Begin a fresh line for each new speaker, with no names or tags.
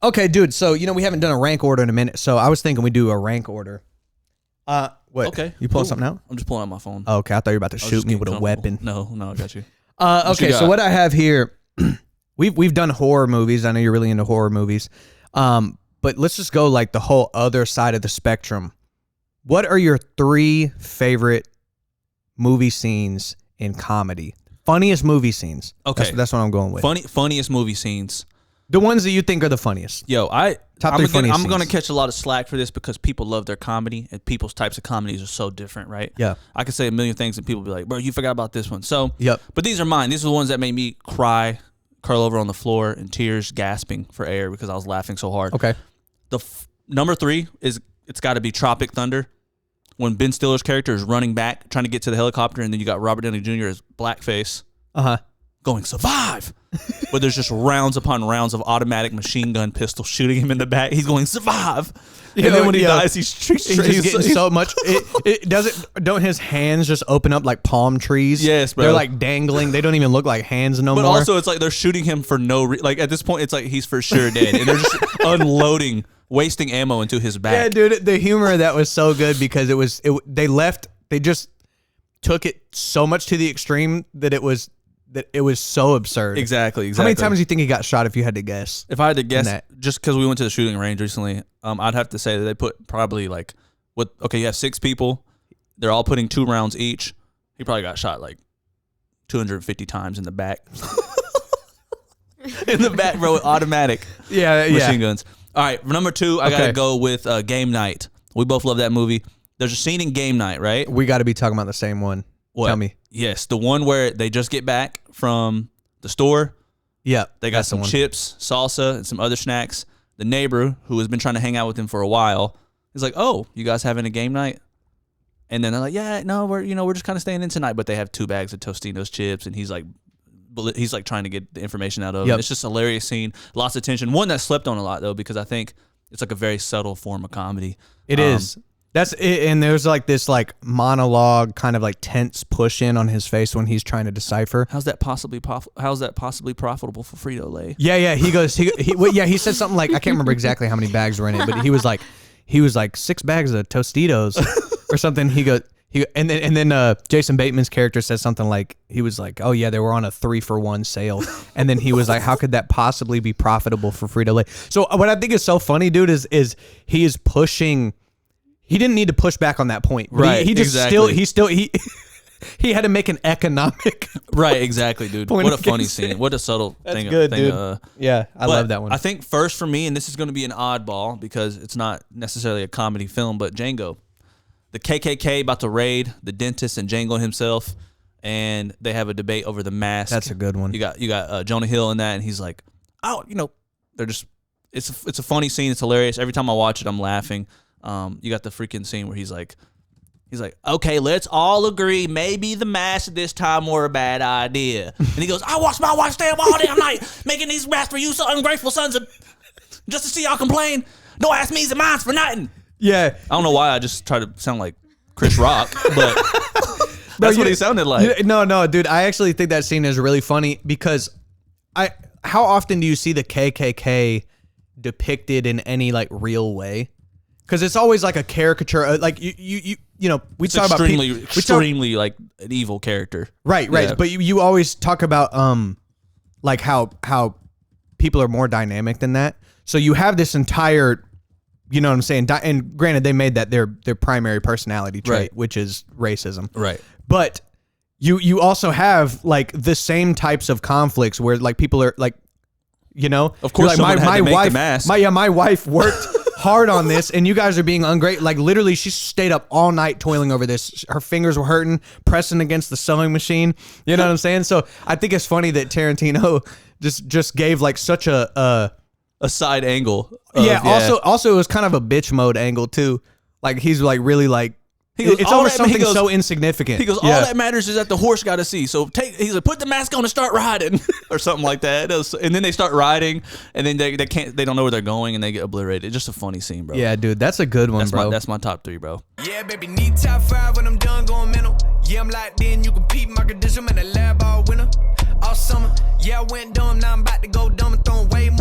Okay, dude. So we haven't done a rank order in a minute. So I was thinking we do a rank order. What?
Okay.
You pulling something out?
I'm just pulling out my phone.
Oh, okay, I thought you were about to shoot me with a weapon.
No, I got you.
Okay, so what I have here, we've done horror movies. I know you're really into horror movies. But let's just go like the whole other side of the spectrum. What are your 3 favorite movie scenes in comedy? Funniest movie scenes.
Okay.
That's what I'm going with.
Funniest movie scenes.
The ones that you think are the funniest.
Yo, I'm
funniest
going to
scenes.
catch a lot of slack for this because people love their comedy and people's types of comedies are so different, right?
Yeah.
I could say a million things and people be like, bro, you forgot about this one. So,
yep.
But these are mine. These are the ones that made me cry, curl over on the floor in tears, gasping for air because I was laughing so hard.
Okay.
Number 3 is, it's got to be Tropic Thunder. When Ben Stiller's character is running back, trying to get to the helicopter, and then you got Robert Downey Jr. as blackface. Going, survive! But there's just rounds upon rounds of automatic machine gun pistols shooting him in the back. He's going, survive! And then when he dies, he's
getting so much. Don't his hands just open up like palm trees?
Yes, bro.
They're like dangling. They don't even look like hands no more.
But also, it's like they're shooting him for no reason. Like at this point, it's like he's for sure dead. And they're just unloading, wasting ammo into his back.
Yeah, dude, the humor of that was so good because they just took it so much to the extreme that it was so absurd.
Exactly.
How many times do you think he got shot if you had to guess?
If I had to guess, just because we went to the shooting range recently, I'd have to say that they put probably like, you have 6 people. They're all putting 2 rounds each. He probably got shot like 250 times in the back. In the back, bro, with automatic machine guns. All right, number 2, I got to go with Game Night. We both love that movie. There's a scene in Game Night, right?
We got to be talking about the same one.
What?
Tell me.
Yes, the one where they just get back from the store.
Yeah.
They got some chips, salsa, and some other snacks. The neighbor, who has been trying to hang out with him for a while, is like, "Oh, you guys having a game night?" And then they're like, "Yeah, no, we're just kind of staying in tonight." But they have 2 bags of Tostino's chips, and he's like trying to get the information out of him. It's just a hilarious scene, lots of tension. One that slept on a lot though, because I think it's like a very subtle form of comedy.
It is. That's it, and there's like this like monologue kind of like tense push in on his face when he's trying to decipher.
How's that possibly profitable for Frito-Lay?
Yeah. He goes. He said something like, I can't remember exactly how many bags were in it, but he was like 6 bags of Tostitos or something. He goes. And then Jason Bateman's character says something like, he was like, oh yeah, they were on a 3-for-1 sale. And then he was like, how could that possibly be profitable for Frito-Lay? So what I think is so funny, dude, is he is pushing. He didn't need to push back on that point.
Right.
He just he had to make an economic
right. Exactly, dude. What a funny scene. What a subtle thing.
That's good, dude. Yeah, I love that one.
I think first for me, and this is going to be an oddball because it's not necessarily a comedy film, but Django. The KKK about to raid the dentist and Django himself, and they have a debate over the mask.
That's a good one.
You got Jonah Hill in that, and he's like, oh, they're just. It's a funny scene. It's hilarious. Every time I watch it, I'm laughing. You got the freaking scene where he's like, okay, let's all agree maybe the mask this time were a bad idea. And he goes, I watched my wife stay up all damn night making these masks for you, so ungrateful sons of, just to see y'all complain. Don't ask me, it's mine's for nothing.
Yeah.
I don't know why I just try to sound like Chris Rock, but that's what he sounded like.
No, dude, I actually think that scene is really funny because how often do you see the KKK depicted in any like real way? Because it's always like a caricature, like we talk about
extremely like an evil character,
right? Yeah. But you always talk about like how people are more dynamic than that. So you have this entire, you know what I'm saying? And granted, they made that their primary personality trait, right, which is racism,
right? But
you also have like the same types of conflicts where like people are like,
of course,
like,
my wife,
my wife worked hard on this, and you guys are being ungrateful. Like literally, she stayed up all night toiling over this. Her fingers were hurting, pressing against the sewing machine. You know what I'm saying? So I think it's funny that Tarantino just gave like such a
side angle.
Also, it was kind of a bitch mode angle too. Like he's like really like. It's almost something so insignificant.
He goes, all that matters is that the horse got to see. So he's like, put the mask on and start riding, or something like that. And then they start riding, and then they don't know where they're going, and they get obliterated. It's just a funny scene, bro.
Yeah, dude, that's a good one, bro.
That's my top 3, bro.
Yeah, baby, need top 5 when I'm done going mental. Yeah, I'm locked in, you can peep my credential, I'm in the lab all winter, all summer. Yeah, I went dumb, now I'm about to go dumb and throwing way more.